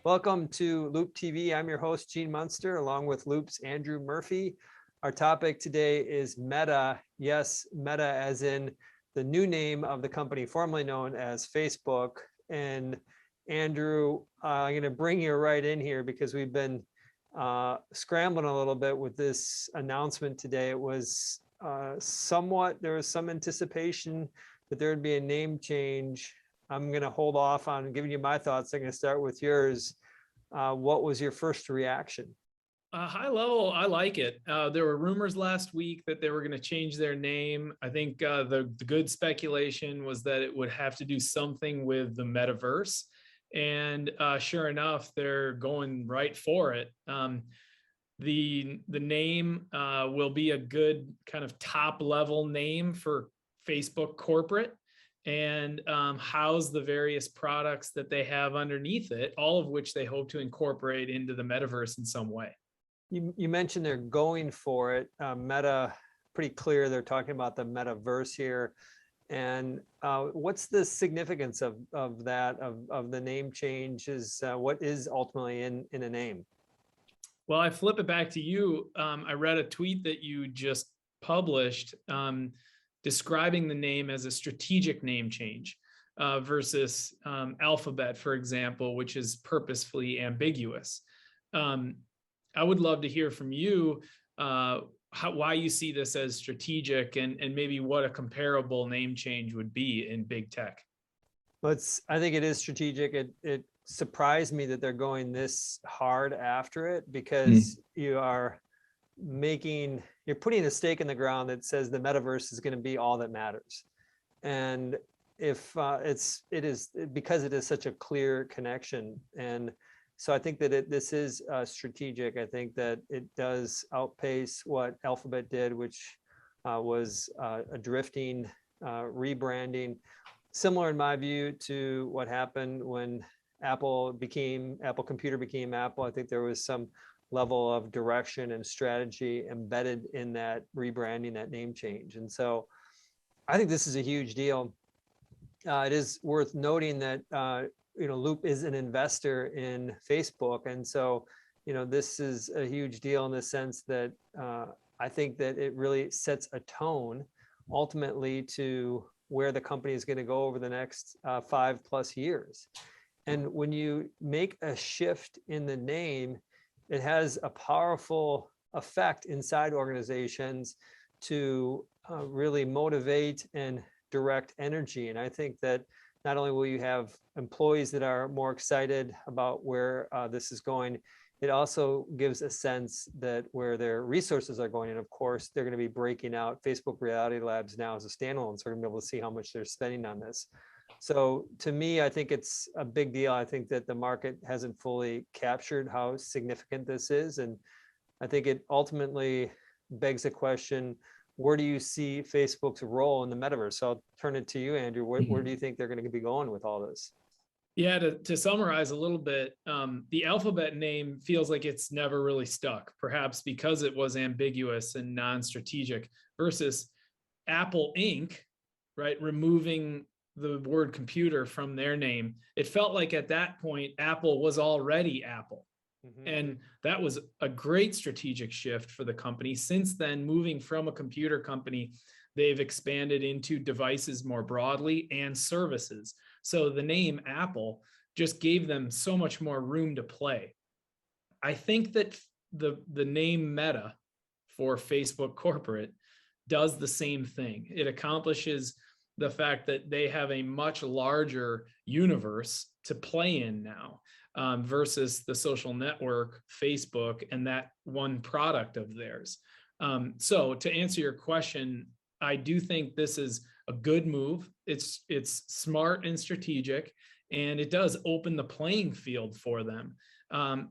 Welcome to Loup TV. I'm your host, Gene Munster, along with Loup's Andrew Murphy. Our topic today is Meta. Yes, Meta as in the new name of the company formerly known as Facebook. And Andrew, I'm going to bring you right in here because we've been scrambling a little bit with this announcement today. It was there was some anticipation that there would be a name change. I'm going to hold off on giving you my thoughts. I'm going to start with yours. What was your first reaction? High level, I like it. There were rumors last week that they were going to change their name. I think the good speculation was that it would have to do something with the metaverse. And sure enough, they're going right for it. The name will be a good kind of top level name for Facebook corporate, and house the various products that they have underneath it, all of which they hope to incorporate into the metaverse in some way. You mentioned they're going for it. Meta, pretty clear they're talking about the metaverse here. And what's the significance of the name change? What is ultimately in a name? Well, I flip it back to you. I read a tweet that you just published describing the name as a strategic name change versus Alphabet, for example, which is purposefully ambiguous. I would love to hear from you why you see this as strategic and maybe what a comparable name change would be in big tech. Well, I think it is strategic. It surprised me that they're going this hard after it because you're putting a stake in the ground that says the metaverse is going to be all that matters. And if it is because it is such a clear connection. And so I think that this is strategic. I think that it does outpace what Alphabet did, which was a drifting rebranding, similar in my view to what happened when Apple Computer became Apple. I think there was some level of direction and strategy embedded in that rebranding, that name change. And so I think this is a huge deal. It is worth noting that Loup is an investor in Facebook. And so, this is a huge deal in the sense that I think that it really sets a tone ultimately to where the company is going to go over the next 5+ years. And when you make a shift in the name, it has a powerful effect inside organizations to really motivate and direct energy. And I think that not only will you have employees that are more excited about where this is going, it also gives a sense that where their resources are going. And of course, they're going to be breaking out Facebook Reality Labs now as a standalone. So we're going to be able to see how much they're spending on this. So to me, I think it's a big deal. I think that the market hasn't fully captured how significant this is. And I think it ultimately begs the question, where do you see Facebook's role in the metaverse? So I'll turn it to you, Andrew. Where do you think they're going to be going with all this? Yeah, to summarize a little bit, the Alphabet name feels like it's never really stuck, perhaps because it was ambiguous and non-strategic, versus Apple Inc., right? Removing the word computer from their name. It felt like at that point, Apple was already Apple. And that was a great strategic shift for the company. Since then, moving from a computer company, they've expanded into devices more broadly and services. So the name Apple just gave them so much more room to play. I think that the name Meta for Facebook corporate does the same thing. It accomplishes the fact that they have a much larger universe to play in now. Versus the social network, Facebook, and that one product of theirs. So to answer your question, I do think this is a good move. It's smart and strategic, and it does open the playing field for them.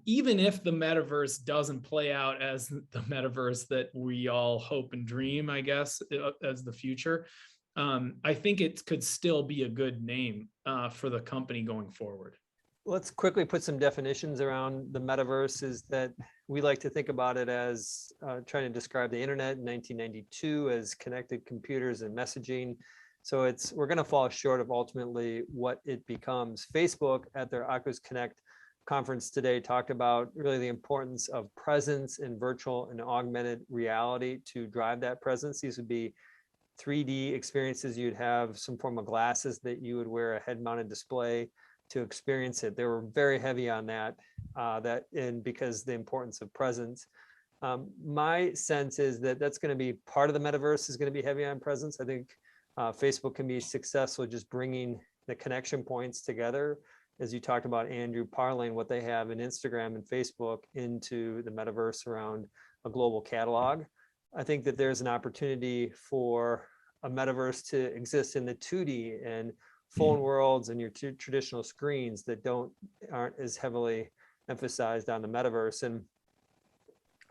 Even if the metaverse doesn't play out as the metaverse that we all hope and dream, I guess, as the future, I think it could still be a good name for the company going forward. Let's quickly put some definitions around the metaverse. Is that we like to think about it as trying to describe the internet in 1992 as connected computers and messaging. So we're going to fall short of ultimately what it becomes. Facebook at their Oculus Connect conference today talked about really the importance of presence in virtual and augmented reality to drive that presence. These would be 3D experiences. You'd have some form of glasses that you would wear, a head-mounted display to experience it. They were very heavy on that, and because the importance of presence. My sense is that that's going to be part of the metaverse, is going to be heavy on presence. I think Facebook can be successful just bringing the connection points together, as you talked about, Andrew, parlaying what they have in Instagram and Facebook into the metaverse around a global catalog. I think that there's an opportunity for a metaverse to exist in the 2D and phone worlds and your traditional screens that aren't as heavily emphasized on the metaverse. And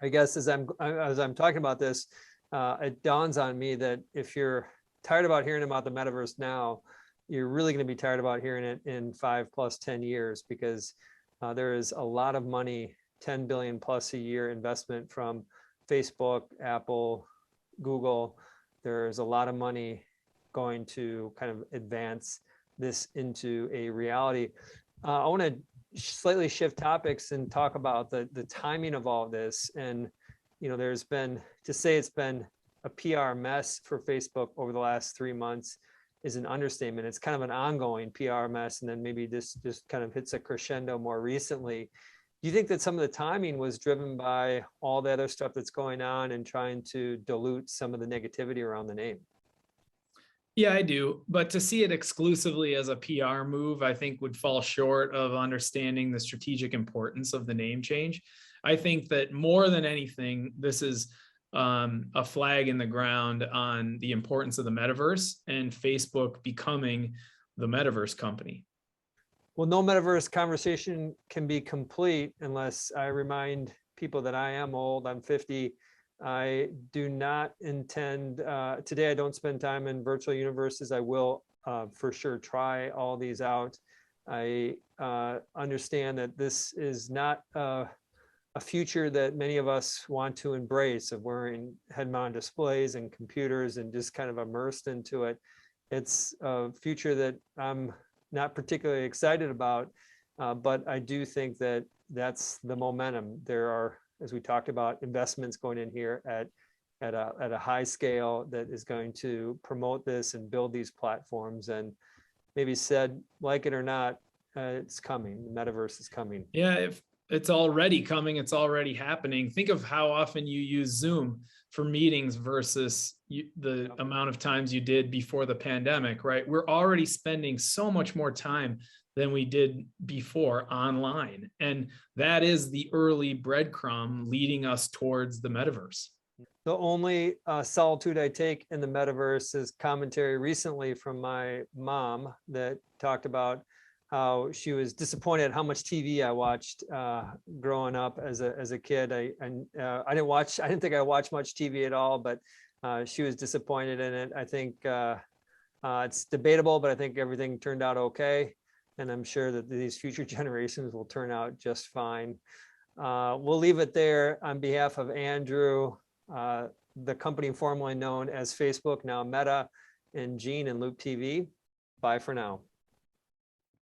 I guess as I'm talking about this, it dawns on me that if you're tired about hearing about the metaverse now, you're really going to be tired about hearing it in 5 plus 10 years, because there is a lot of money, 10 billion plus a year investment from Facebook, Apple, Google. There's a lot of money going to kind of advance this into a reality. I want to slightly shift topics and talk about the timing of all of this. And, there's been, to say it's been a PR mess for Facebook over the last 3 months is an understatement. It's kind of an ongoing PR mess. And then maybe this just kind of hits a crescendo more recently. Do you think that some of the timing was driven by all the other stuff that's going on and trying to dilute some of the negativity around the name? Yeah, I do. But to see it exclusively as a PR move, I think would fall short of understanding the strategic importance of the name change. I think that more than anything, this is a flag in the ground on the importance of the metaverse and Facebook becoming the metaverse company. Well, no metaverse conversation can be complete unless I remind people that I am old. I'm 50. I do not intend, today I don't spend time in virtual universes. I will for sure try all these out. I understand that this is not a future that many of us want to embrace, of wearing head-mounted displays and computers and just kind of immersed into it. It's a future that I'm not particularly excited about, but I do think that that's the momentum. There are, as we talked about, investments going in here at a high scale that is going to promote this and build these platforms. And maybe said, like it or not, it's coming. The metaverse is coming. Yeah, if it's already coming, it's already happening. Think of how often you use Zoom for meetings versus the amount of times you did before the pandemic, right? We're already spending so much more time than we did before online. And that is the early breadcrumb leading us towards the metaverse. The only solitude I take in the metaverse is commentary recently from my mom that talked about how she was disappointed at how much TV I watched growing up as a kid. I didn't think I watched much TV at all, but she was disappointed in it. I think it's debatable, but I think everything turned out okay. And I'm sure that these future generations will turn out just fine. We'll leave it there. On behalf of Andrew, the company formerly known as Facebook, now Meta, and Gene and Loup TV, bye for now.